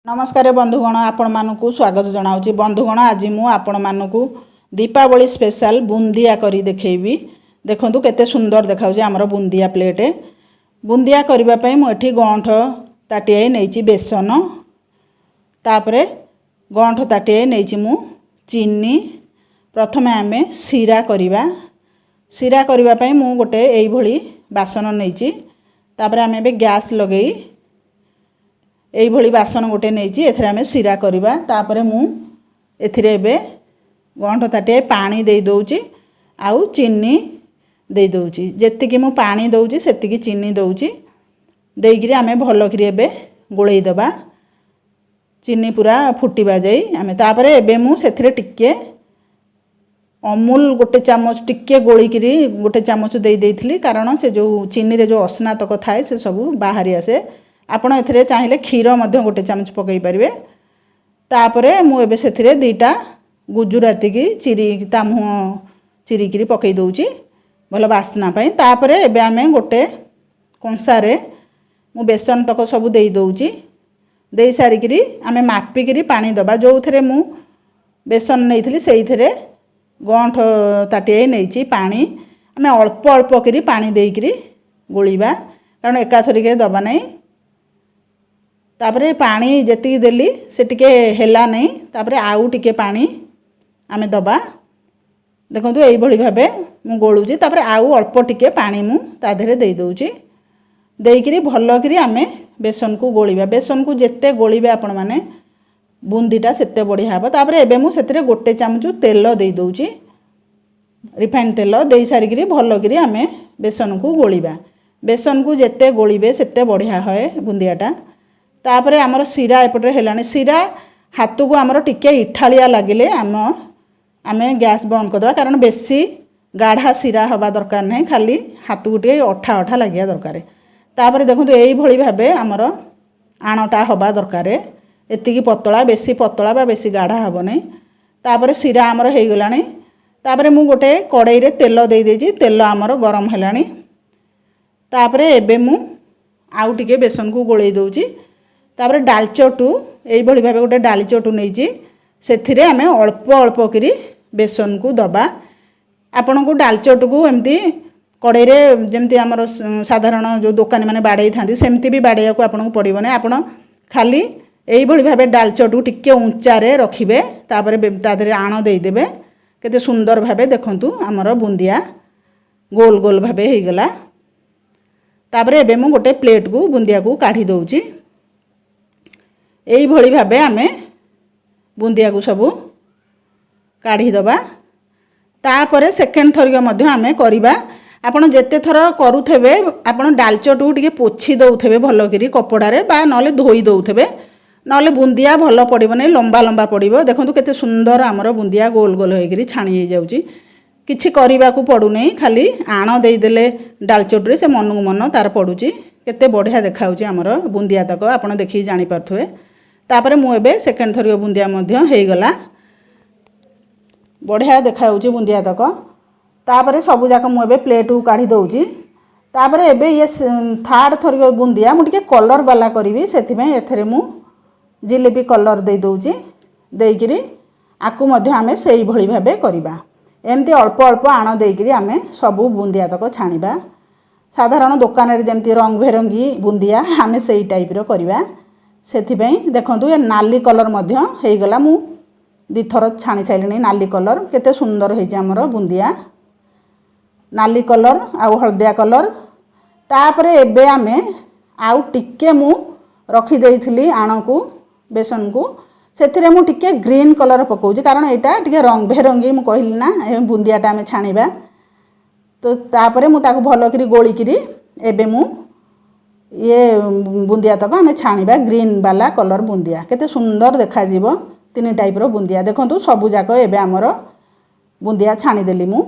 नमस्कार बंधुगण आपण मानकु स्वागत जनाऊँगी। बंधुगण आज मु आपण मानकु दीपावली स्पेशल बुंदिया करी देखैबी। देखंतु केते सुंदर देखाउछि हमर बुंदिया प्लेट। बुंदिया करिबा पई मु एठी गंठ ताटिए नेछि बेसन, तापरे गंठ ताटिए नेछि मु चीनी। प्रथमे आमे सीरा करिबा। सीरा करिबा पई मु गोटे एई भली बासन नेछि। तापरे आमे बे गैस लगेई एई भली बासन गोटे नेछि। एथरे आमे सीरा करिबा। तापरे मु एथिरे बे गंठ ताटिए पानी देई दउछि आउ चीनी देई दउछि। जेतिकी मु पानी दउछि सेतिकी चीनी दउछि। देइकरी आमे भलो करी एबे गोळेई दबा। चीनी पूरा फुटिबा जाई आमे तापरे एबे मु सेथिरे टिके अमूल गोटे चामच टिके गोळी करी गोटे चामच देई देइथिली, कारण से जो चीनी रे जो असना तक थाए से सब बाहरी आसे। आपण एथिरे चाहिले क्षीर मध्य गोटे चामच पकई परिबे। तापरे मु एबे सेथिरे दुईटा गुजराती की चिरी ता मुह चिरी करी पकई दउछि भलो बासना पई। तापरे एबे आमे गोटे कंसारे मु बेसन तक सब देई दउछि। देई सारी करी आमे मापी करी पानी दबा। जो थरे मु बेसन नेइथिली सेई थरे गंठ ताटिए नेइछि पानी। आमे अल्प अल्प करी पानी देई करी गोळीबा, कारण एकाथरिके दबा नै। तापरे पानी जेति देली से टिके हेला नै। तापरे आउ टिके पानी आमे दबा। देखंतु एई भली भाबे मु गोळुछि। तापरे आउ अल्प टिके पानी मु ता धरे देई दउछि। देई करी भलो करी आमे बेसन को गोळीबा। बेसन को जेते गोळीबे आपण माने बुंदीटा सेते बढ़िया हबो। तापरे एबे मु सेतिरे गोटे चामच तेल देई दउछि, रिफाइन तेल देई सारी करी भलो करी आमे बेसन को गोळीबा। बेसन को जेते गोळीबे सेते बढ़िया होय बुंदियाटा। तापरे हमर सीरा एपटे हेलानी। सीरा हाथ को हमर टिके इठालिया लागिले आमे गैस बंद करदवा, कारण बेसी गाढ़ा सीरा हवा दरकार नै, खाली हाथ को टिके अठा अठा लागिया दरकार। तापरे देखंतु एई भली भाबे हमर आणटा हवा दरकार। एतिकी पतला बेसी पतला बा बेसी गाढ़ा हबो नै। तापरे सीरा हमर हेई गलानी। तापरे मु गोटे कड़ाई रे तेल देई देछि। तेल हमर गरम हेलानी। तापरे एबे मु आउ टिके बेसन को गोळेई दउछि। तापरे डालचटू एई भली भाबे गोटे डालचटू नेछि। सेथिरे आमे अल्प अल्प करी बेसन को दबा। आपन को डालचटू को एमती कड़ाई रे जेमती हमर साधारण जो दुकानी माने बाडै थांती सेमती भी बाडैया को आपन को पड़िबो नै। आपन खाली एई भली भाबे डालचटू टिके ऊंचा रे रखिबे। तापरे ता धरे आण देई देबे। केते सुंदर भाबे देखंतु हमर बुंदिया गोल गोल भाबे हेई गला। तापरे एबे मु गोटे प्लेट को बुंदिया को काढी दउछि। एई भली भाबे आमे बुंदिया को सब काढी दबा। तापरे सेकेंड थरिक मध्य आमे करिबा। आपण जेते थर करूथेबे आपण डालचटू टिके पोछि दउथेबे भलो करी कपड़ा रे बा नले धोई दउथेबे, नले बुंदिया भलो पड़िबो नै, लंबा लंबा पड़िबो। देखंतु केते सुंदर हमर बुंदिया गोल गोल होई करी छाणी हे जाउची। किछि करिबा को पडु नै, खाली आण देई देले डालचटू रे से मनु मन तार पडुची। केते बढ़िया देखाउची हमर बुंदिया तक आपण देखि जानि परथुए। तापरे मु एबे सेकेंड थरियो बुंदिया मध्य हेई गला। बढ़िया देखाउची बुंदिया तक। तापरे सब जाक मु एबे प्लेट को काढी दउची। तापरे एबे ये थर्ड थरियो बुंदिया मु टिके कलर वाला करिवि, सेथिमे एथरे मु जिलेबी कलर दे दउची। देई करी आकु मध्य आमे सेई भली भाबे करिबा। एमती अल्प अल्प आण देई करी आमे सब बुंदिया तक छाणीबा। साधारण दुकान रे जेमती रंग बेरंगी बुंदिया आमे सेई टाइप रो करिबा। सेथिबई देखंतु ये नाली कलर मध्य हेई गला। मु दी थर छाणी साइलिनी नाली कलर। केते सुंदर हेई जे हमर बुंदिया नाली कलर आ हळदिया कलर। तापरे एबे आमे आउ टिके मु रखी देइथिली आण को बेसन को, सेथिरे मु टिके ग्रीन कलर पकाउची, कारण एटा टिके रंग बेरंगी मु कहली ना ए बुंदियाटा आमे छाणीबा। तो तापरे मु ताको भलो करी गोळी करी एबे मु ये बुंदिया तक आमे छाणीबा। ग्रीन वाला कलर बुंदिया केते सुंदर देखा जीवो। तीन टाइप रो बुंदिया देखंतु सबु जाक एबे हमर बुंदिया छाणी देली मु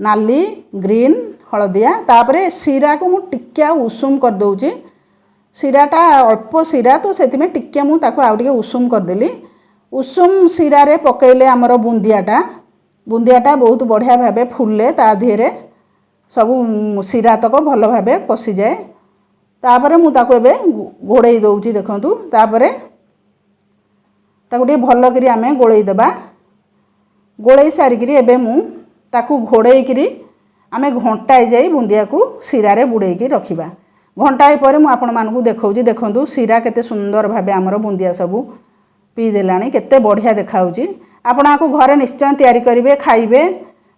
नाली ग्रीन हळदिया। तापरे सीरा को मु टिके उषुम कर दउची। सीराटा अल्प सीरा तो सेतिमे टिके मु ताको आउ टिके उषुम कर देली। उषुम सीरा रे पकैले हमर बुंदियाटा बहुत बढ़िया भाबे फुले। ता धीरे सब सीरा तक भलो भाबे पसी जाए। तापर मु ताको एबे घोड़े दउची देखंतु तापर ताको टे भल करी आमे गोळेई देबा गोळेई सारी करी एबे मु ताको घोड़ेई करी आमे घंटाए जाई बुंदिया को सिरा रे बुड़ेई की रखिबा घंटाए पर मु आपण मानकू देखौची देखंतु सिरा केते सुंदर भाबे हमर बुंदिया सबु पी देलानी केते बढ़िया देखाउची आपण आको घरे निश्चय तयारी करिवे खाइबे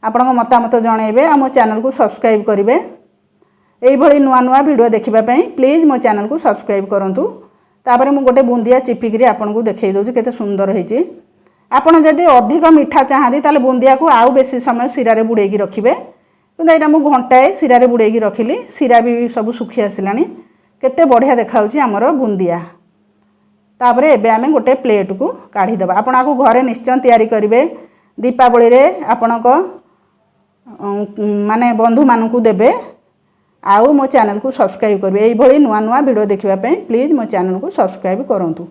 आपण मतामत जणेबे आ मो चैनल को सब्सक्राइब करिवे एई भली नुआ नुआ वीडियो देखिबा पई प्लीज मो चैनल को सब्सक्राइब करंतु तापर मु गोटे बुंदिया चिपी करी आपण को देखै दउची केते सुंदर हेची आपण जदी अधिक मीठा चाहदी ताले बुंदिया को आउ बेसी समय सिरा रे बुड़ेई की रखिबे किंतु एटा मु घंटाए सिरा रे बुड़ेई की रखिली सिरा भी सब सुखी आसिलानी केते बढ़िया देखाउची हमर बुंदिया तापर एबे आमे गोटे प्लेट को काढी देबा आपण आको घरे निश्चय तयारी करिवे दीपावली रे आपणक माने बंधु मानकू देबे आउ मो चैनल को सब्सक्राइब करिवे एई भली नुआ नुआ वीडियो देखिबा पई प्लीज मो चैनल को सब्सक्राइब करंतु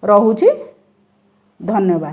रहुची धन्यवाद।